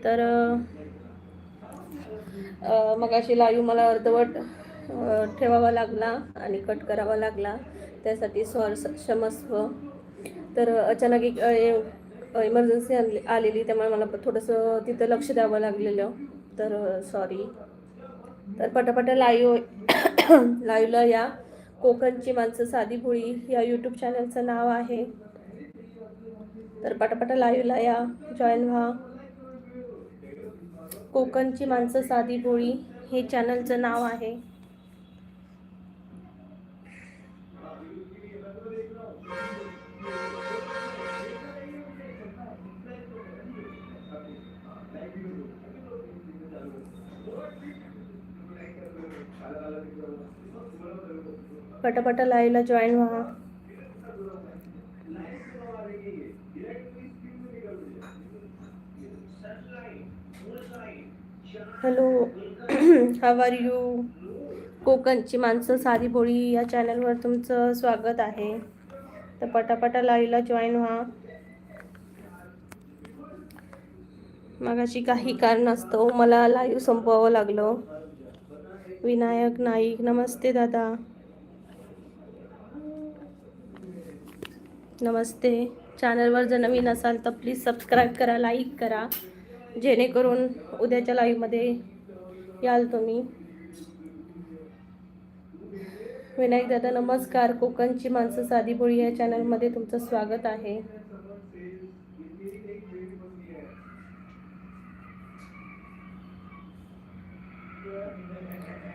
तर मग अशी लाईव्ह मला अर्धवट ठेवावा लागला आणि कट करावा लागला, त्यासाठी क्षमस्व. तर अचानक एक इमर्जन्सी आलेली, त्यामुळे मला थोडंसं तिथं लक्ष द्यावं लागलेलं, तर सॉरी. तर पटापटा लाईव्हला या. कोकणची माणसं साधी भोळी या यूट्यूब चॅनलचं नाव आहे. तर पटापटा लाईव्हला या, जॉईन व्हा. कोकणची माणसं साधी भोळी हे चॅनलचं नाव आहे. पटापटा लाईव्हला जॉईन व्हा. Hello, how are you? कोकणची माणसं साधी भोळी या चॅनलवर तुमचं स्वागत आहे. तर पटापटा लाईव्हला जॉईन व्हा. मगाशी काही कारणास्तव मला लाईव्ह संपवावं लागलं. विनायक नाईक, नमस्ते दादा. नमस्ते. चॅनलवर जर नवीन असाल तर प्लीज सबस्क्राईब करा, लाईक करा, जेणेकरून उद्याच्या लाईव्हमध्ये याल तुम्ही. विनायक दादा नमस्कार. कोकणची माणसं साधी भोळी या चॅनलमध्ये तुमचं स्वागत आहे.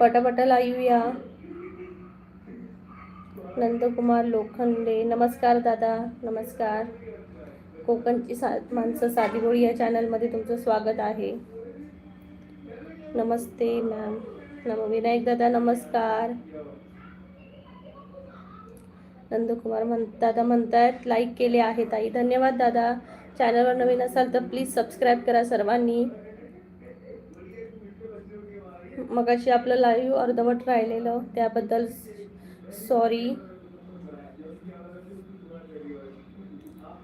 पटापटा लाईव्ह या. नंदकुमार लोखंडे, नमस्कार दादा. नमस्कार. कोकणची माणसं साधी भोळी या चॅनलमध्ये तुमचं स्वागत आहे. नमस्ते मॅम. विनायक दादा नमस्कार. नंदकुमार दादा म्हणतायत लाईक केले आहे ताई. धन्यवाद दादा. चॅनलवर नवीन असाल तर प्लीज सबस्क्राईब करा सर्वांनी. मगाशी आपलं लाईव्ह अर्धवट राहिलेलं, त्याबद्दल सॉरी.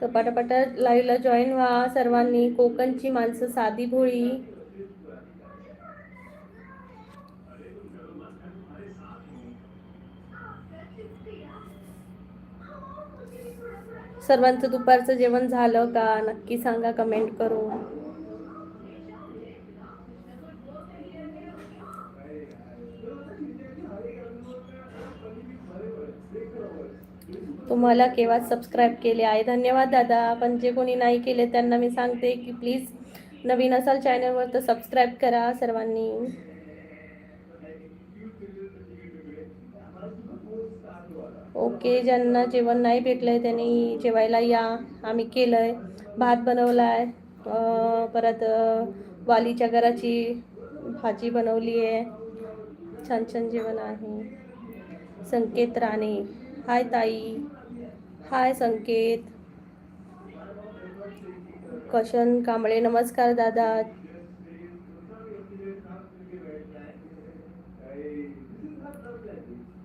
तर पटापटा लाईव्हला जॉईन व्हा सर्वांनी. कोकणची माणसं साधी भोळी. सर्वांचं दुपारचं जेवण झालं का नक्की सांगा कमेंट करून. तुम्हाला केव्हा सबस्क्राईब केले आहे? धन्यवाद दादा. पण जे कोणी नाही केले त्यांना मी सांगते की प्लीज नवीन असाल चॅनलवर तर सबस्क्राईब करा सर्वांनी. ओके, ज्यांना जेवण नाही भेटलंय त्यांनी जेवायला या. आम्ही केलंय, भात बनवलाय, परत वालीच्या घराची भाजी बनवली आहे. छान छान जेवण आहे. संकेत राणे, हाय ताई. हाय संकेत. कशन कांबळे, नमस्कार दादा.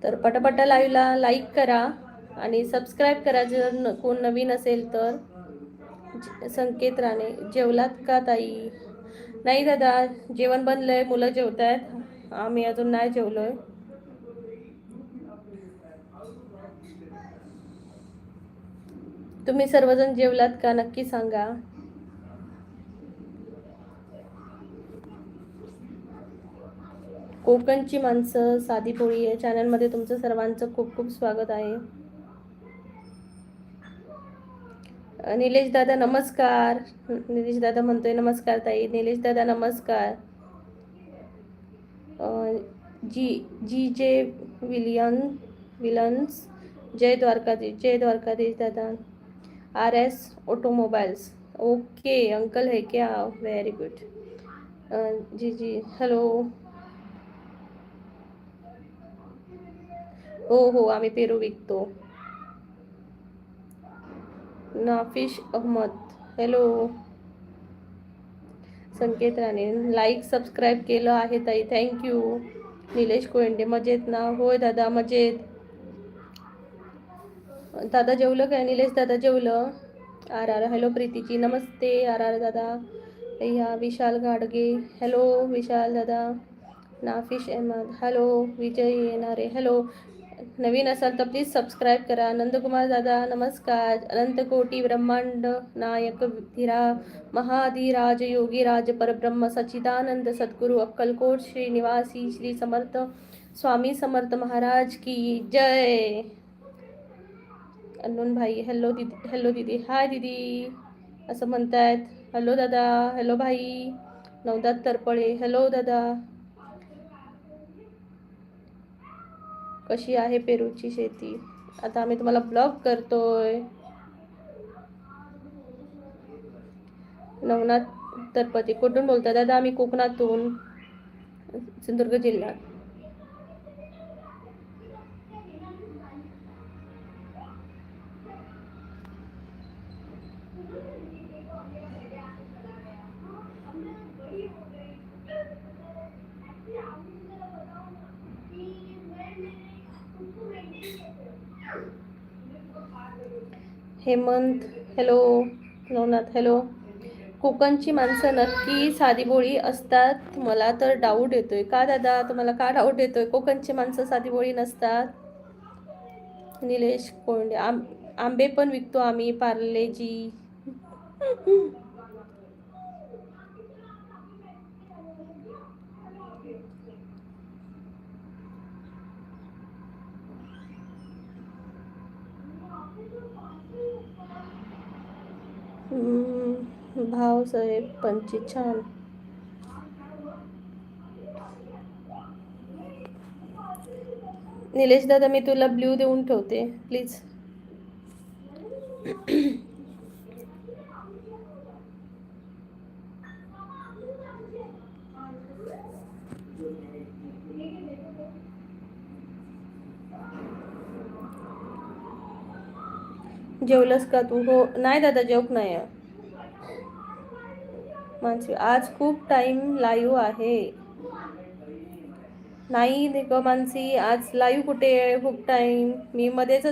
तर पटापटा लाईव्हला लाईक करा आणि सबस्क्राईब करा जर कोण नवीन असेल तर. संकेत राणे, जेवलात का ताई? नाही दादा, जेवण बनलंय, मुलं जेवत आहेत, आम्ही अजून नाही जेवलोय. तुम्ही सर्वजण जेवलात का नक्की सांगा. कोकणची माणसं साधी भोळी या चॅनलमध्ये तुमचं सर्वांचं खूप खूप स्वागत आहे. निलेश दादा नमस्कार. निलेश दादा म्हणतोय नमस्कार ताई. निलेश दादा नमस्कार. जी जे विलन्स, जय द्वारकाधीश. जय द्वारकाधीश दादा. RS ऑटोमोबाइल्स, ओके अंकल है क्या? Very good. जी जी, हॅलो. हो, आम्ही पेरू विकतो. Nafees Ahmed, hello. Sanket Rane, like subscribe केलं आहे ताई, थँक्यू. निलेश कोयंडे, मजेत ना? होय दादा मजेत. दादा जेवलं काय? निलेश दादा जेवलं? RR, हॅलो प्रीतीची, नमस्ते RR दादा. या विशाल गाडगे हॅलो विशाल दादा. नाफिश अहमद हॅलो. विजय येणारे हॅलो. नवीन असाल तर प्लीज सबस्क्राईब करा. नंदकुमार दादा नमस्कार. अनंतकोटी ब्रह्मांड नायक धीरा महाधीराज योगीराज परब्रह्म सच्चिदानंद सद्गुरु अक्कलकोट श्रीनिवासी श्री समर्थ स्वामी समर्थ महाराज की जय. अननोन भाई हॅलो दीदी. हॅलो दीदी. हाय दीदी असं म्हणतायत. हॅलो दादा. हॅलो भाई. नवदात तरपळे हॅलो दादा. कशी आहे पेरूची शेती. आता आम्ही तुम्हाला ब्लॉग करतोय. नवनाथ तरपती कुठून बोलता दादा. आम्ही कोकणातून सिंधुदुर्ग जिल्हा. हेमंत हॅलो. नवनाथ हॅलो. कोकणची माणसं नक्की साधीभोळी असतात. मला तर डाऊट येतोय. का दादा तुम्हाला का डाऊट येतोय. कोकणची माणसं साधीभोळी नसतात. निलेश कोंडे आंबे पण विकतो आम्ही. पार्लेजी भावसाहेब पंची छान. निलेश दादा मी तुला ब्ल्यू देऊन ठेवते प्लीज. जेवलंस का तू. हो नाही दादा जेवक नाही. मानसी आज खूप टाइम लाईव्ह आहे. नाही ग मानसी आज लाईव्ह कुठे आहे. खूप टाइम मी मध्येच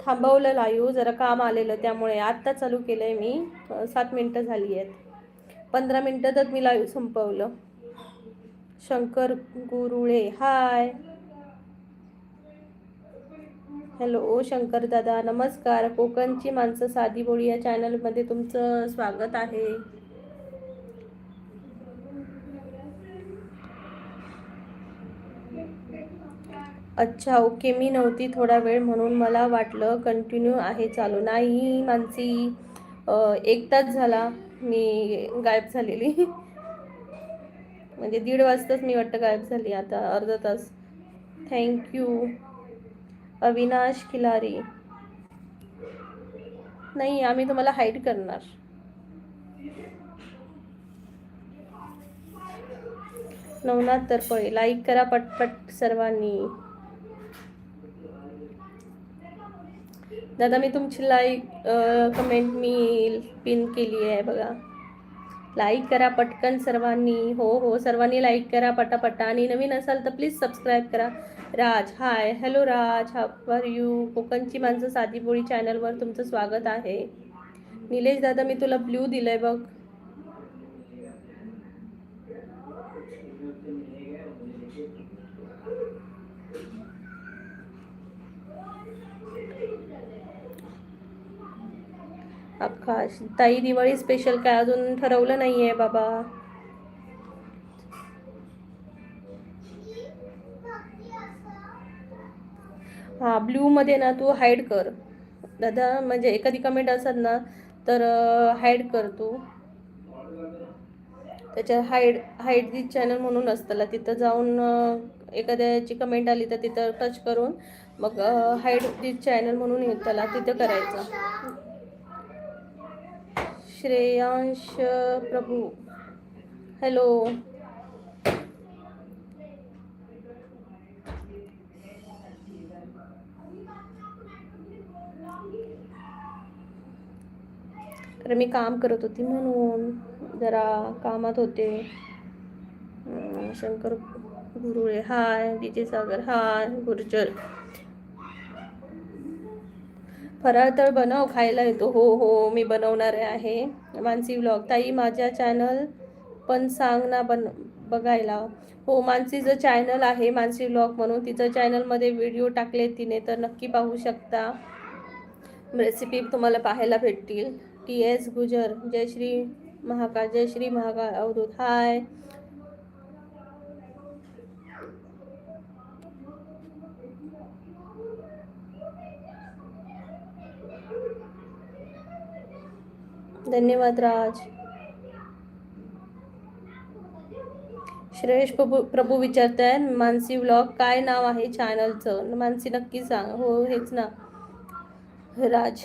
थांबवलं लाईव्ह. जरा काम आलेलं त्यामुळे आत्ता चालू केलंय मी. 7 मिनटं झाली आहेत. 15 मिनटातच मी लाईव्ह संपवलं. शंकर गुरुळे हाय. हॅलो शंकर दादा नमस्कार. कोकणची माणसं साधी बोळी या चॅनलमध्ये तुमचं स्वागत आहे. अच्छा ओके. मी नव्हती थोडा वेळ म्हणून मला वाटलं कंटिन्यू आहे चालू. नाही मानसी 1 तास झाला मी गायब झालेली. म्हणजे 1:30 वाजताच मी वाटतं गायब झाली. आता अर्धा तास. थँक्यू. अविनाश खिलारी नाही आम्ही तुम्हाला हाईड करणार. नवनाथ तरपळे लाईक करा पटपट सर्वांनी. दादा मी तुमची लाईक कमेंट मी पिन केली आहे बघा. लाईक करा पटकन सर्वांनी. हो हो सर्वांनी लाईक करा पटापटा. आणि नवीन असाल तर प्लीज सबस्क्राईब करा. Raj hi. Hello Raj how are you. कोकणची माणसं साधी बोळी चॅनलवर तुमचं स्वागत आहे. निलेश दादा मी तुला ब्ल्यू दिलंय बघ. आकाश ताई दिवाळी स्पेशल काय अजून ठरवलं नाहीये बाबा. हा ब्ल्यू मध्ये ना तू हाईड कर दादा. म्हणजे एखादी कमेंट असत ना तर हाईड कर तू. त्याच्या हाईड दिस चॅनल म्हणून असतं. तिथं जाऊन एखाद्याची कमेंट आली तर तिथं टच करून मग हाईड दिस चॅनल म्हणून येत त्याला तिथं करायचं. श्रेयांश प्रभू हॅलो. तर मी काम करत होती म्हणून जरा कामात होते. शंकर गुरुळे हाय. विजय सागर हाय. गुर्जर फराळ तर बनव खायला येतो. हो हो मी बनवणार आहे. मानसी व्लॉग, ताई माझ्या चॅनल पण सांग ना बघायला. हो, मानसीचं चॅनल आहे मानसी व्लॉग म्हणून, तिचं चॅनलमध्ये व्हिडिओ टाकले तिने, तर नक्की पाहू शकता. रेसिपी तुम्हाला पाहायला भेटतील. TS गुजर, जय श्री महाकाळ, जय श्री महाकाळ अवधूत, हाय. धन्यवाद राज. श्रेयश प्रभू विचारताय मानसी व्लॉग काय नाव आहे चॅनलचं. मानसी नक्की सांग. हो, हेच ना राज.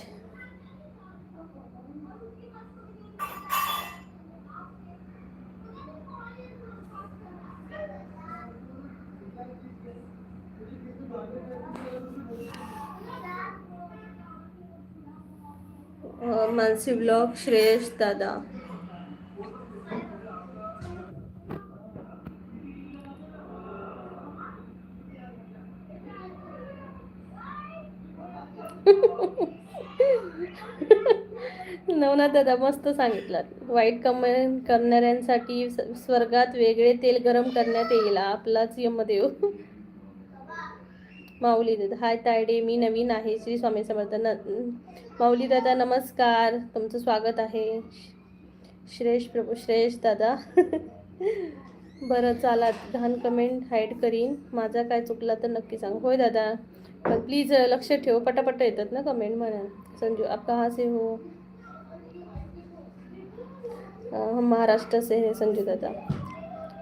मानसी व्लॉग श्रेयश दादा. नवनाथ दादा मस्त सांगितलं. वाईट कमेंट करणाऱ्यांसाठी स्वर्गात वेगळे तेल गरम करण्यात येईल. आपलाच यमदेव. माऊली दादा, हाय तायडे, मी नवीन आहे. श्री स्वामी समर्थ. माऊली दादा नमस्कार, तुमचं स्वागत आहे. श्रेयश प्रभू, श्रेयश दादा. बरं चला, घाण कमेंट हाईड करीन. माझा काय चुकला तर नक्की सांग. होय दादा, पण प्लीज लक्ष ठेव, पटापट येतात ना कमेंट म्हणा. संजू, आप कहाँ से हो? हम महाराष्ट्र से है संजू दादा.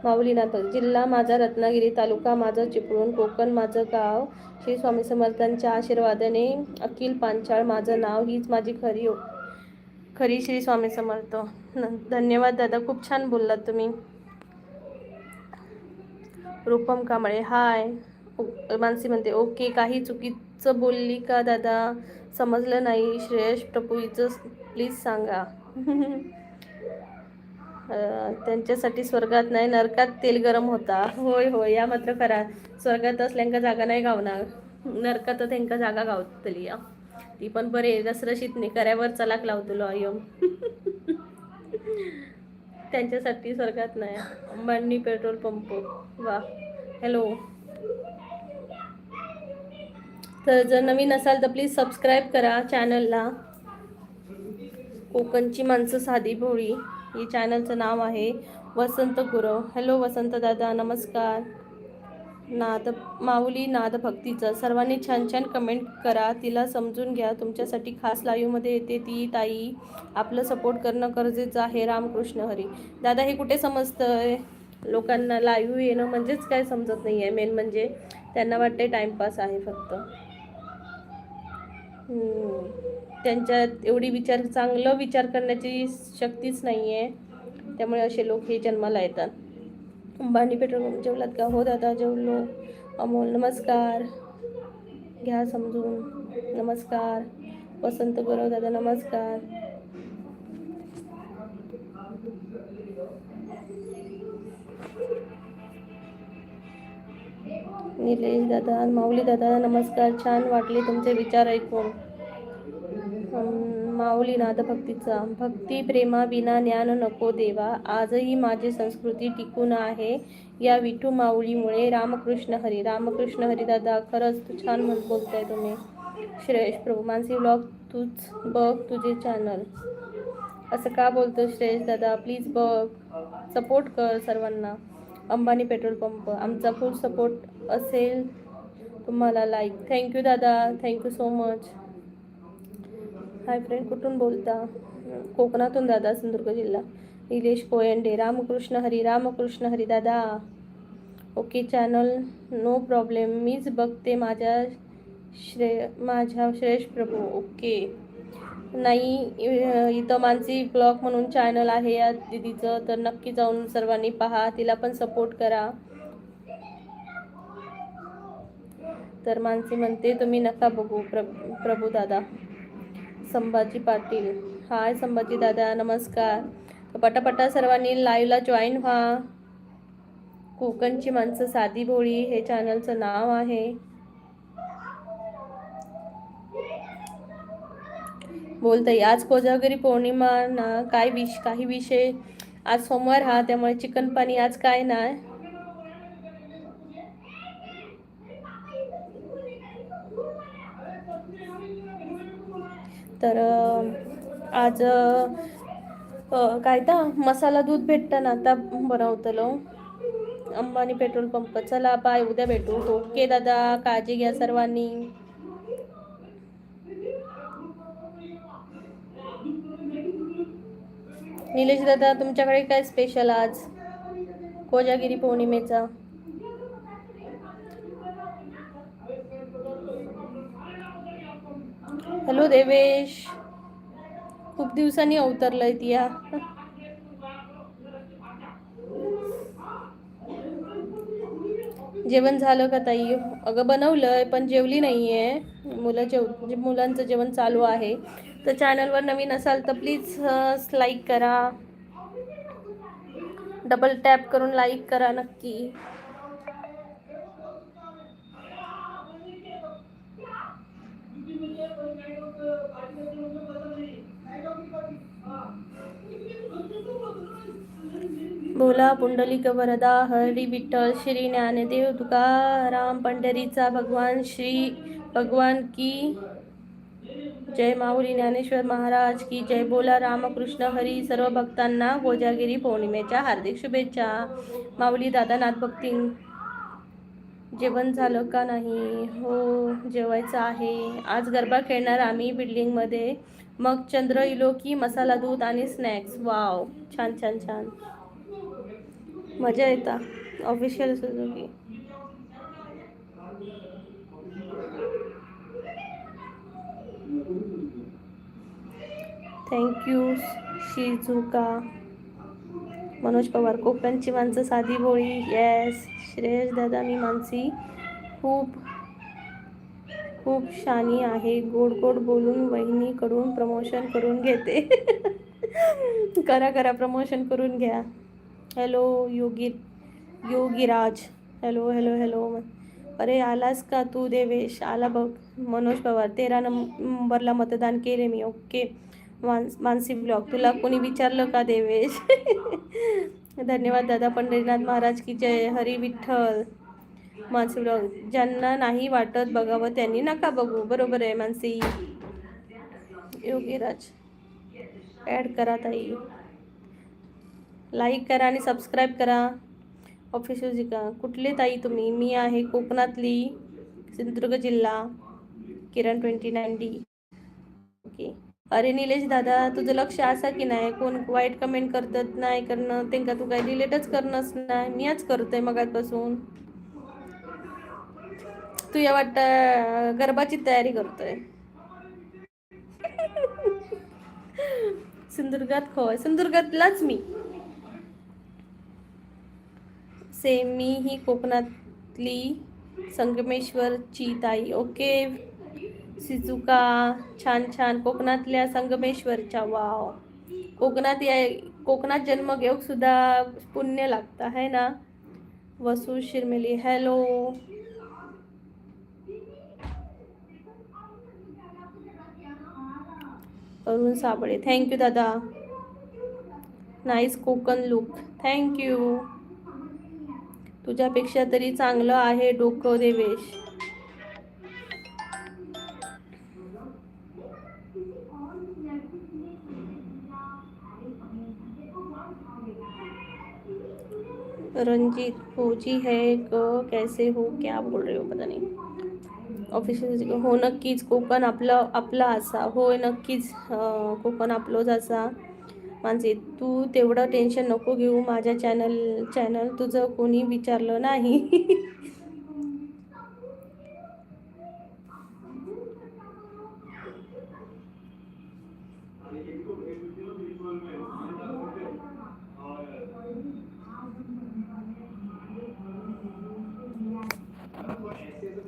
माऊलीनाथ, जिल्हा माझा रत्नागिरी, तालुका माझा चिपळूण, कोकण माझं गाव. श्री स्वामी समर्थांच्या आशीर्वादाने अखिल पांचाळ माझं नाव. हीच माझी खरी श्री स्वामी समर्थ. धन्यवाद दादा, खूप छान बोललात तुम्ही. रूपम कांबळे, हाय. मानसी म्हणते ओके, काही चुकीचं बोलली का दादा? समजलं नाही. श्रेयश प्रभूचं प्लीज सांगा. त्यांच्यासाठी स्वर्गात नाही नरकात तेल गरम होता. होय होय, या मात्र खरा. स्वर्गात असल्यांका जागा नाही गावणार, नरकात त्यांका जागा गावतली. ती पण बरे रसरशीत नाही कर्यावर चलाक लावतलो अयम. त्यांच्यासाठी स्वर्गात नाही. अंबानी पेट्रोल पंप, वा. हॅलो. तर जर नवीन असाल तर प्लीज सबस्क्राईब करा चॅनलला. कोकणची माणसं साधी भोळी, ही चॅनलचं नाव आहे. वसंत गुरव, हॅलो वसंत दादा नमस्कार. माऊली नाद भक्तीचं, सर्वांनी छान छान कमेंट करा. तिला समजून घ्या, तुमच्यासाठी खास लाईव्हमध्ये येते ती ताई. आपलं सपोर्ट करणं गरजेचं आहे. रामकृष्ण हरी. दादा हे कुठे समजतंय लोकांना? लाईव्ह येणं म्हणजेच काय समजत नाही आहे. मेन म्हणजे त्यांना वाटते टाइमपास आहे फक्त. त्यांच्यात एवढी चांगलं विचार करण्याची शक्तीच नाही आहे. त्यामुळे असे लोक हे जन्माला येतात. अंबानी पेट्रोल जेवलात का? हो दादा जेवलो. अमोल नमस्कार, घ्या समजून. नमस्कार. वसंत गुरव दादा नमस्कार. निलेश दादा, माऊली दादा नमस्कार. छान वाटले तुमचे विचार ऐकून. माऊली नाद भक्तीचा, भक्ती प्रेमा विना ज्ञान नको देवा. आजही माझी संस्कृती टिकून आहे या विठू माऊलीमुळे. रामकृष्ण हरी. रामकृष्ण हरी दादा, खरंच तू छान बोलताय तुम्ही. श्रेयश प्रभू, मानसी व्लॉग तूच बघ तुझे चॅनल. असं का बोलतो श्रेयश दादा? प्लीज बघ, सपोर्ट कर सर्वांना. अंबानी पेट्रोल पंप, आमचा फुल सपोर्ट असेल तुम्हाला. लाईक. थँक्यू दादा, thank you so much. Hi friend, कुठून बोलता? कोकणातून दादा, सिंधुदुर्ग जिल्हा. निलेश कोयंडे, रामकृष्ण हरी. रामकृष्ण हरी दादा. ओके चॅनल, नो प्रॉब्लेम, मीच बघते. माझ्या श्रेयश प्रभू. ओके. नाही, इथं मानसी ब्लॉग म्हणून चॅनल आहे या दीदीचं, तर नक्की जाऊन सर्वांनी पहा, तिला पण सपोर्ट करा. तर मानसी म्हणते तुम्ही नका बघू प्रभू दादा. संभाजी पाटील, हाय संभाजी दादा नमस्कार. पटापटा सर्वांनी लाईव्हला जॉईन व्हा. कोकणची माणसं साधी भोळी हे चॅनलचं नाव आहे. बोलताय आज कोजागरी पौर्णिमा ना, काही विषय. आज सोमवार हा, त्यामुळे चिकन पाणी आज काय नाही. तर आज काय तर मसाला दूध भेटतं ना, आता बनवतलो अंबानी पेट्रोल पंप. चला बाय, उद्या भेटू. ओके दादा, काळजी घ्या सर्वांनी. निलेश दादा, तुमच्याकडे काय स्पेशल आज कोजागिरी पौर्णिमेचा? हॅलो देवेश, खूप दिवसांनी अवतरलाय तिया. जेवण झालं का ताई? अगं बनवलंय पण जेवली नाहीये. मुलांचं जेवण चालू आहे. तर चॅनलवर नवीन असाल तर प्लीज लाईक करा, डबल टॅप करून लाईक करा नक्की. बोला पुंडलिक वरदा हरी विठ्ठल श्री ज्ञानदेव तुकाराम पंढरीचा भगवान की जय. माऊली ज्ञानेश्वर महाराज की जय. बोला रामकृष्ण हरी. सर्व भक्तांना कोजागिरी पौर्णिमेच्या हार्दिक शुभेच्छा. माऊली दादा नाथ भक्ती. जेवण झालं का नाही? हो, जेवायचं आहे. आज गरबा खेळणार आम्ही बिल्डिंगमध्ये. मग चंद्र इलो की मसाला दूध आणि स्नॅक्स. वाव, छान छान छान, मजा येता. Official Suzuki. Thank you Shizuka. Manoj Pawar, कोकणची माणसं साधी भोळी. येस. श्रेयस दादा, मी मानसी खूप खूप शानी आहे. गोड गोड बोलून वहिनीकडून प्रमोशन करून घेते. करा करा, प्रमोशन करून घ्या. Hello Yogiraj. Hello hello hello. अरे आलास का तू देवेश? आला बघ. मनोज पवार, 13 नंबरला मतदान केले मी. ओके. मानसी ब्लॉग, तुला कोणी विचारलं का देवेश? धन्यवाद दादा. पंढरीनाथ महाराज की जय. हरी विठ्ठल. मानसी ब्लॉग, ज्यांना नाही वाटत बघावं त्यांनी नका बघू. बरोबर आहे मानसी. योगीराज, ॲड करा ताई, लाईक करा आणि सबस्क्राईब करा. ऑफिशियल जिका. कुठले ताई तुम्ही? मी आहे कोकणातली, सिंधुदुर्ग जिल्हा. किरण 29D. ओके. अरे निलेश दादा, तुझं लक्ष असा की नाही कोण वाईट कमेंट करतात नाही करणं ते का तू काय डिलीटच करणंच नाही. मीच करतोय मगापासून. तू या वाटतं गरबाची तयारी करतोय. सिंधुदुर्गात होय, सिंधुदुर्गातलाच मी. सेम, मी ही कोकणातली संगमेश्वरची ताई. ओके सिजुका, छान छान. कोकणातल्या संगमेश्वरच्या. वाव. कोकणात जन्म घेऊक सुद्धा पुण्य लागतं आहे ना. वसू शिरमिली, हॅलो. अरुण साबळे, थँक्यू दादा. Nice Konkan look, thank you. तुझ्यापेक्षा तरी चांगलं आहे डोकं देवेश. रंजीत, फौजी है कैसे हो, क्या बोल रहे हो, पता नाही. ऑफिशियल हो, नक्कीच कोकण आपला असा. होय नक्कीच, कोकण आपलोच असा. मानसी, तू तेवढं टेन्शन नको घेऊ. माझ्या चॅनल तुझं कोणी विचारलं नाही.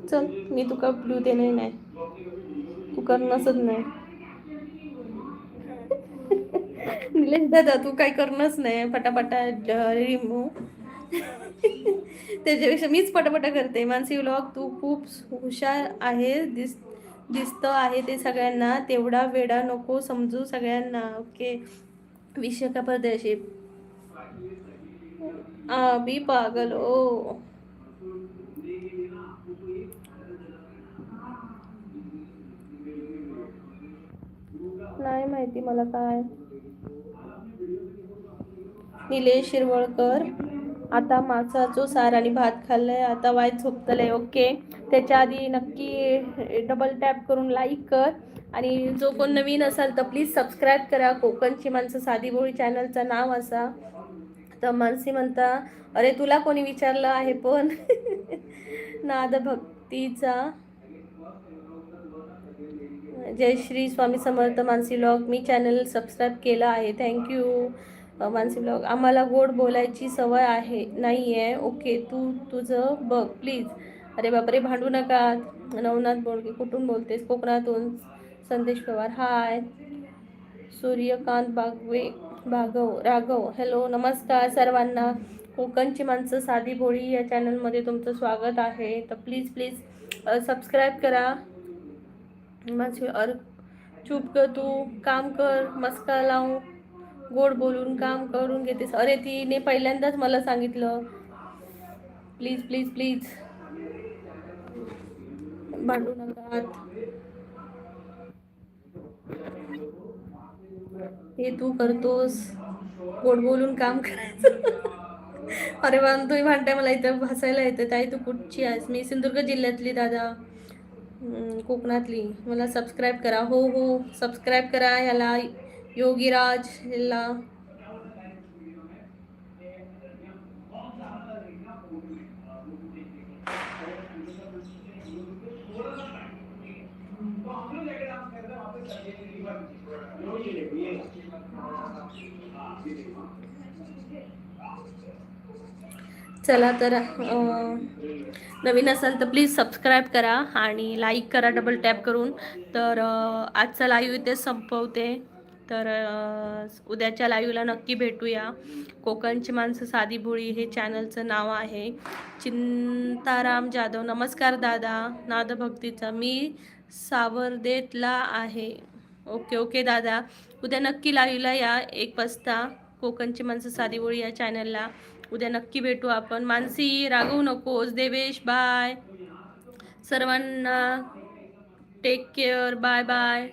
चल, मी तुका ब्लू देणे नाही, तू करणंच नाही. निलेश दादा, तू काय करणंच नाही. पटापटा रिमूव्ह. त्याच्यापेक्षा मीच पटापटा करते. मानसी व्लॉग, तू खूप हुशार आहे दिसतं आहे ते सगळ्यांना, तेवढा वेडा नको समजू सगळ्यांना. ओके, विषय का परदेशी भी पागल ओ. नाही माहिती मला काय. निलेश शिरवळकर, आता मासाचो सार आणि भात खाल्लंय, आता वाईट झोपतलंय. ओके, त्याच्या आधी नक्की डबल टॅप करून लाईक कर, आणि जो कोण नवीन असाल तर प्लीज सबस्क्राईब करा. कोकणची माणसं साधी बोळी चॅनलचं नाव असा. तर मानसी म्हणता, अरे तुला कोणी विचारलं आहे पण. नाद भक्तीचा. जय श्री स्वामी समर्थ. मानसी ब्लॉग, मी चॅनल सबस्क्राईब केलं आहे, थँक्यू. मानसी ब्लॉग, आम्हाला गोड बोलायची सवय आहे नाही आहे. ओके, तू तुझं बघ प्लीज. अरे बापरे, भांडू नका. नवनाथ बोडके, कुठून बोलतेस? कोकणातून. संदेश पवार, हाय. सूर्यकांत भागव राघव, हॅलो, नमस्कार सर्वांना. कोकणची माणसं साधी भोळी या चॅनलमध्ये तुमचं स्वागत आहे. तर प्लीज प्लीज सबस्क्राईब करा. माझे चूप कर, तू काम कर, मस्का लावून गोड बोलून काम करून घेतेस. अरे तिने पहिल्यांदाच मला सांगितलं. प्लीज प्लीज प्लीज भांडू नका. हे तू करतोस गोड बोलून काम करायचं. अरे वा, तुम्ही म्हणताय मला इथं हसायला येते. ताई तू कुठची आहेस? मी सिंधुदुर्ग जिल्ह्यातली दादा, कोकणातली. मला सबस्क्राईब करा. हो हो, सबस्क्राईब करा ह्याला, योगीराज ह्याला. चला तर नवीन असाल तर प्लीज सबस्क्राईब करा आणि लाईक करा डबल टॅप करून. तर आजचा लाईव्ह इथे संपवते. तर उद्याच्या लाईव्हला नक्की भेटूया. कोकणची माणसं साधी भोळी हे चॅनलचं नाव आहे. चिंताराम जाधव, नमस्कार दादा. नादभक्तीचा, मी सावर्देतला आहे. ओके ओके दादा, उद्या नक्की लाईव्हला या 1 वाजता. कोकणची माणसं साधी भोळी या चॅनलला उद्या नक्की भेटू आपण. मानसी रागवू नकोस. देवेश, बाय सर्वांना, टेक केअर, बाय बाय.